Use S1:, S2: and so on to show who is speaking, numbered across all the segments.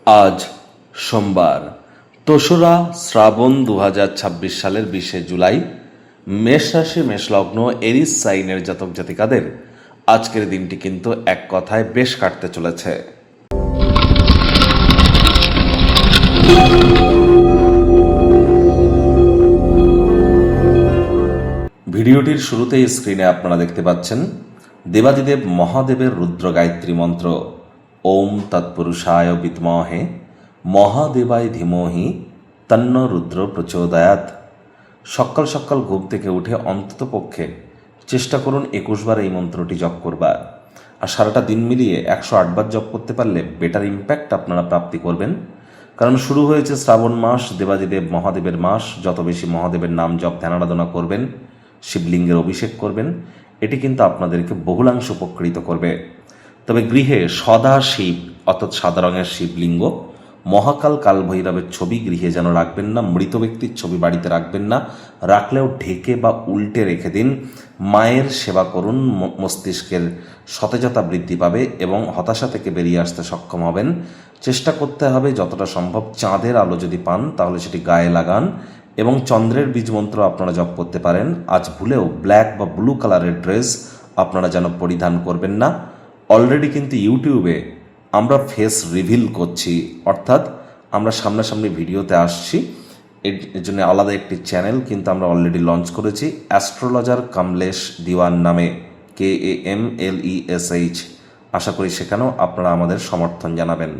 S1: আজ সোমবার, তেসরা শ্রাবণ 2026 সালের 20শে জুলাই। মেষ রাশি, মেষলগ্ন, এরিস সাইনের জাতক জাতিকাদের আজকের দিনটি কিন্তু এক কথায় বেশ কাটতে চলেছে। ভিডিওটির শুরুতেই স্ক্রিনে আপনারা দেখতে পাচ্ছেন দেবাদিদেব মহাদেবের রুদ্র গায়ত্রী মন্ত্র, ওম তৎপুরুষায় বিদ্মহে মহাদেবায় ধীমহি তন্ন রুদ্র প্রচোদয়াৎ। সকাল সকাল ঘুম থেকে উঠে অন্ততপক্ষে চেষ্টা করুন 21 বার এই মন্ত্রটি জপ করবার, আর সারাটা দিন মিলিয়ে 108 বার জপ করতে পারলে বেটার ইম্প্যাক্ট আপনারা প্রাপ্তি করবেন। কারণ শুরু হয়েছে শ্রাবণ মাস, দেবাদিদেব মহাদেবের মাস। যত বেশি মহাদেবের নাম জপ ধ্যান আরাধনা করবেন, শিবলিঙ্গের অভিষেক করবেন, এটি কিন্তু আপনাদেরকে বহুলাংশ উপকৃত করবে। তবে গৃহে সদা শিব অর্থাৎ সাদা রঙের শিবলিঙ্গ, মহাকাল কাল ভৈরবের ছবি গৃহে যেন রাখবেন না। মৃত ব্যক্তির ছবি বাড়িতে রাখবেন না, রাখলেও ঢেকে বা উল্টে রেখে দিন। মায়ের সেবা করুন, মস্তিষ্কের সতেজতা বৃদ্ধি পাবে এবং হতাশা থেকে বেরিয়ে আসতে সক্ষম হবেন। চেষ্টা করতে হবে যতটা সম্ভব চাঁদের আলো যদি পান তাহলে সেটি গায়ে লাগান এবং চন্দ্রের বীজ মন্ত্র আপনারা জপ করতে পারেন। আজ ভুলেও ব্ল্যাক বা ব্লু কালারের ড্রেস আপনারা যেন পরিধান করবেন না। অলরেডি কিন্তু ইউটিউবে আমরা ফেস রিভিল করছি, অর্থাৎ আমরা সামনাসামনি ভিডিওতে আসছি। এর জন্য আলাদা একটি চ্যানেল কিন্তু আমরা অলরেডি লঞ্চ করেছি, অ্যাস্ট্রোলজার কমলেশ দিওয়ান নামে, KAMLESH। আশা করি সেখানেও আপনারা আমাদের সমর্থন জানাবেন।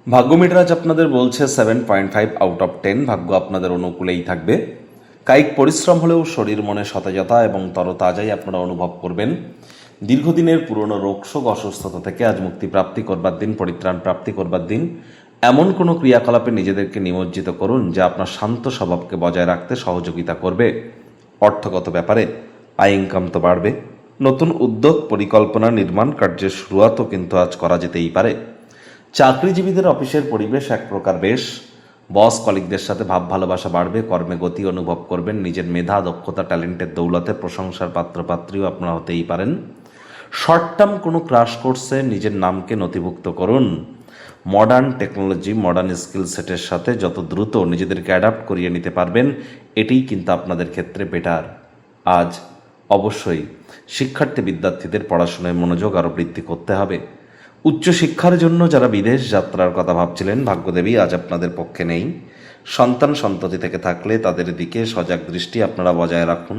S1: ভাগ্য মিটার আজ আপনাদের বলছে 7.5 আউট অফ 10। ভাগ্য আপনাদের অনুকূলেই থাকবে। কায়িক পরিশ্রম হলেও শরীর মনে সতেজতা এবং তরতাজাই আপনারা অনুভব করবেন। দীর্ঘদিনের পুরনো রোগশোক অসুস্থতা থেকে আজ মুক্তি প্রাপ্তি করবার দিন, পরিত্রাণ প্রাপ্তি করবার দিন। এমন কোনো ক্রিয়াকলাপে নিজেদেরকে নিমজ্জিত করুন যা আপনার শান্ত স্বভাবকে বজায় রাখতে সহযোগিতা করবে। অর্থগত ব্যাপারে আয় ইনকাম তো বাড়বে। নতুন উদ্যোগ, পরিকল্পনা, নির্মাণ কার্যের শুরুয়াতও কিন্তু আজ করা যেতেই পারে। চাকরিজীবীদের অফিসের পরিবেশ এক প্রকার বেশ। বস কলিগদের সাথে ভাব ভালোবাসা বাড়বে, কর্মে গতি অনুভব করবেন। নিজের মেধা, দক্ষতা, ট্যালেন্টের দৌলতে প্রশংসার পাত্রপাত্রীও আপনারা হতেই পারেন। শর্ট টার্ম কোনো ক্রাশ কোর্সে নিজের নামকে নথিভুক্ত করুন। মডার্ন টেকনোলজি, মডার্ন স্কিল সেটের সাথে যত দ্রুত নিজেদেরকে অ্যাডাপ্ট করিয়ে নিতে পারবেন এটিই কিন্তু আপনাদের ক্ষেত্রে বেটার। আজ অবশ্যই শিক্ষার্থী বিদ্যার্থীদের পড়াশোনায় মনোযোগ আরও বৃদ্ধি করতে হবে। উচ্চশিক্ষার জন্য যারা বিদেশ যাত্রার কথা ভাবছিলেন, ভাগ্যদেবী আজ আপনাদের পক্ষে নেই। সন্তান সন্ততি থেকে থাকলে তাদের দিকে সজাগ দৃষ্টি আপনারা বজায় রাখুন।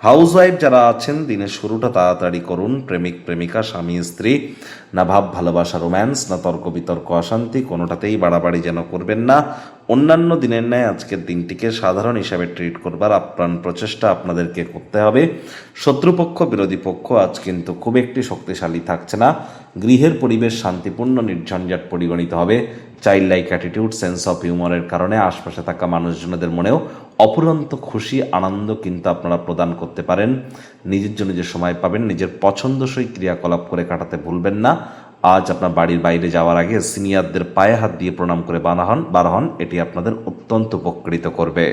S1: হাউসওয়াইফ যারা আছেন, দিনের শুরুটা তাড়াতাড়ি করুন। প্রেমিক প্রেমিকা, স্বামী স্ত্রী, না ভাব ভালোবাসা রোম্যান্স, না তর্ক বিতর্ক অশান্তি, কোনোটাতেই বাড়াবাড়ি যেন করবেন না। অন্যান্য দিনের ন্যায় আজকের দিনটিকে সাধারণ হিসাবে ট্রিট করবার আপ্রাণ প্রচেষ্টা আপনাদেরকে করতে হবে। শত্রুপক্ষ, বিরোধী পক্ষ আজ কিন্তু খুব একটি শক্তিশালী থাকছে না। গৃহের পরিবেশ শান্তিপূর্ণ, নির্ঝঞ্ঝাট পরিগণিত হবে। Child like attitude, sense of হিউমারের কারণে আশপাশে থাকা মানুষজনদের মনেও অফুরন্ত খুশি, আনন্দ কিন্তু আপনারা প্রদান করতে পারেন। নিজের জন্য যে সময় পাবেন, নিজের পছন্দসই ক্রিয়াকলাপ করে কাটাতে ভুলবেন না। আজ আপনার বাড়ির বাইরে যাওয়ার আগে সিনিয়রদের পায়ে হাত দিয়ে প্রণাম করে বার হন, এটি আপনাদের অত্যন্ত উপকৃত করবে।